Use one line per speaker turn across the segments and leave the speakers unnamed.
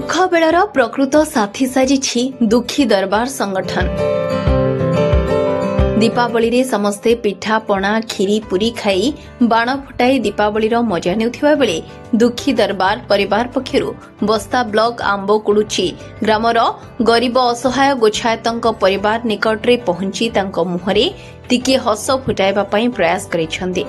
दुख बेलार प्रकृत साथी साजिछि दुखी दरबार संगठन। दीपावली रे समस्ते पिठा पणा खीरी पुरी खाई बाण फुटाई दीपावली मजा नेउथिबा बेले दुखी दरबार परिवार पक्षरु बस्ता ब्लॉक आंबकुड़ुची ग्रामर गरीब असहाय गोछायतंक परिवार निकटरे पहुंची तांको मुहरे टिके हस फुटाइबा पई प्रयास करिसंदी।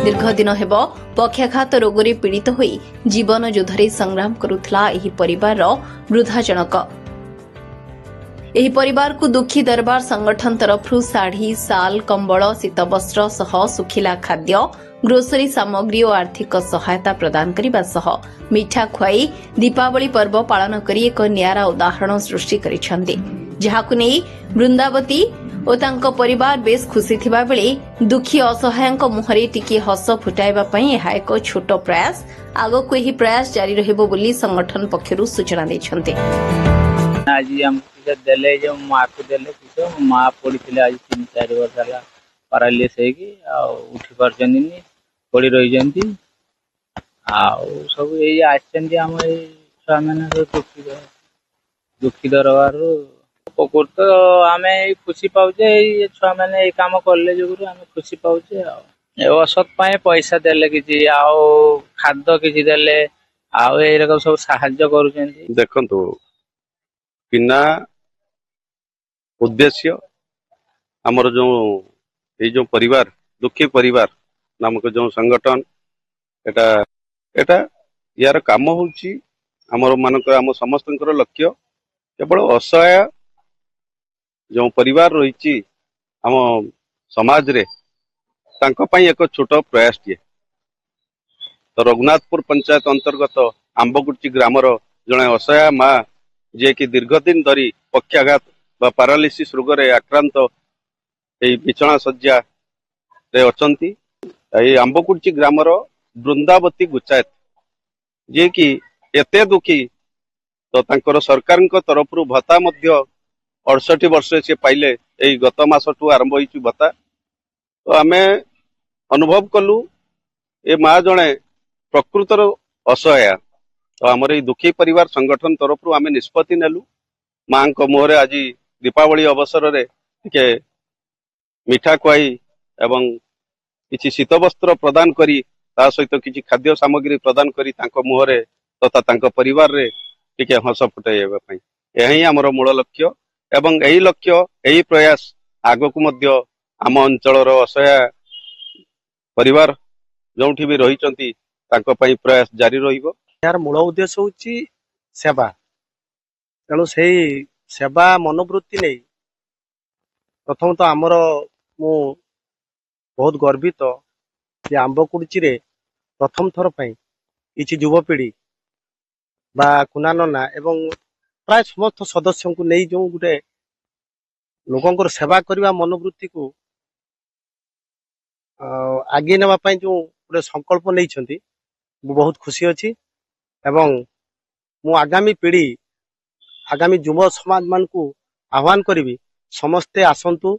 दीर्घ दिन हेब पक्षाघात रोगरे पीड़ित होई जीवन युद्धरे संग्राम करुथला एही परिवार वृद्धा जनक। एही परिवार को दुखी दरबार संगठन तरफरु साड़ी साल कंबल शीत वस्त्र सह सुखिला खाद्य ग्रोसरी सामग्री और आर्थिक सहायता प्रदान करने सह मिठा खुआई दीपावली पर्व पालन करी एक नियारा उदाहरण सृष्टि करिसंदी, जहाकु नै वृंदावती और तांको परिवार बेस खुशी थिबा बेले दुखी असहायक मुहरे टिके हस फुटाइबा पई एहा एक छोट प्रयास आगो को एही प्रयास जारी रहबो बोली संगठन पक्षरु सूचना दैछन्ते।
आज हम देले जो माँ को देले किछो माँ पड़ीथिले आज 3-4 वर्ष हला पैरालिसिस हेकी आ उठी परछन्नी पड़ी रही जंती आ सब एई आछन्ती हम ए छुआ माने दुखी दरबार पकोर तो आमे खुशी पाउछे छुआ माने काम करले जोगुरु आमे खुशी पाउछे आ औसत पाए पैसा देले किछि आ खाद्य किछि देले आ ए रकम सब सहायता करूछन्ती।
देखंतु बिना उद्देश्य आमर जो परिवार दुखी परिवार नामक जो संगठन एटा यार काम होउची आमर मानक आम समस्तंकर लक्ष्य केवल असहाय जो परिवार रही आम समाज रे तांको पई एक छोट प्रयास टिए। तो रघुनाथपुर पंचायत अंतर्गत आंबकुड़ची ग्रामर जड़े असहाय माँ जे कि दीर्घ दिन धरी पक्षाघात बा पैरालिसिस रोगरे आक्रांत बिछना शज्या रे अछंती आंबकुड़ची ग्रामर वृंदावती गोछायत जे कि एते दुखी तो तांकर सरकार तरफ भत्ता मध्य 68 वर्ष से पाइले एई गत मासठू आरंभ होइछु भत्ता। तो आमे अनुभव कलु ए माँ जणे प्रकृतर असहाय। तो आमर ए दुखी परिवार संगठन तरफ आमे निष्पत्ति नेलु माँ को मुहरे आज दीपावली अवसर रे के मिठा खुआई एवं किछि शीत वस्त्र प्रदान करी ता सहित किछि खाद्य सामग्री प्रदान करी तांको मुहरे तथा तांको परिवार रे टिके हस फुटाइबा पई एही हमर मूल लक्ष्य एवं एही लक्ष्य एही प्रयास आगकु मध्य आम अंचलर असहाय परिवार जोंठी भी रहिचंती तांको पई प्रयास जारी रहिबो।
यार मूल उद्देश्य होची सेवा, तेणु से सेवा मनोवृत्ति नहीं प्रथम तो आमर मु बहुत गर्वित जे आंबकुड़ची रे प्रथम थर पई किछि युवपीढ़ी बा कुना नना एवं प्राय समस्त सदस्य को नहीं जो गोटे लोकंकर सेवा करने मनोवृत्ति को आगे नेबा पई जो गोटे संकल्प नहीं छंती बहुत खुशी अच्छी एवं मु आगामी पीढ़ी आगामी युव समाज मान को आह्वान करी समस्ते आसंतु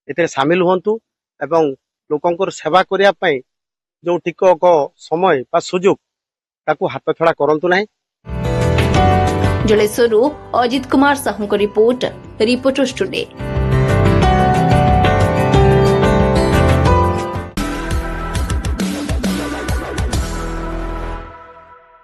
एते सामिल होंतु एवं लोकंकर सेवा करिया पई जो टिकक समय बा सुযোগ ताकू हाथ छड़ा करंतु नाही।
जलेश्वरु अजित कुमार साहू को रिपोर्ट रिपोर्टर्स टुडे।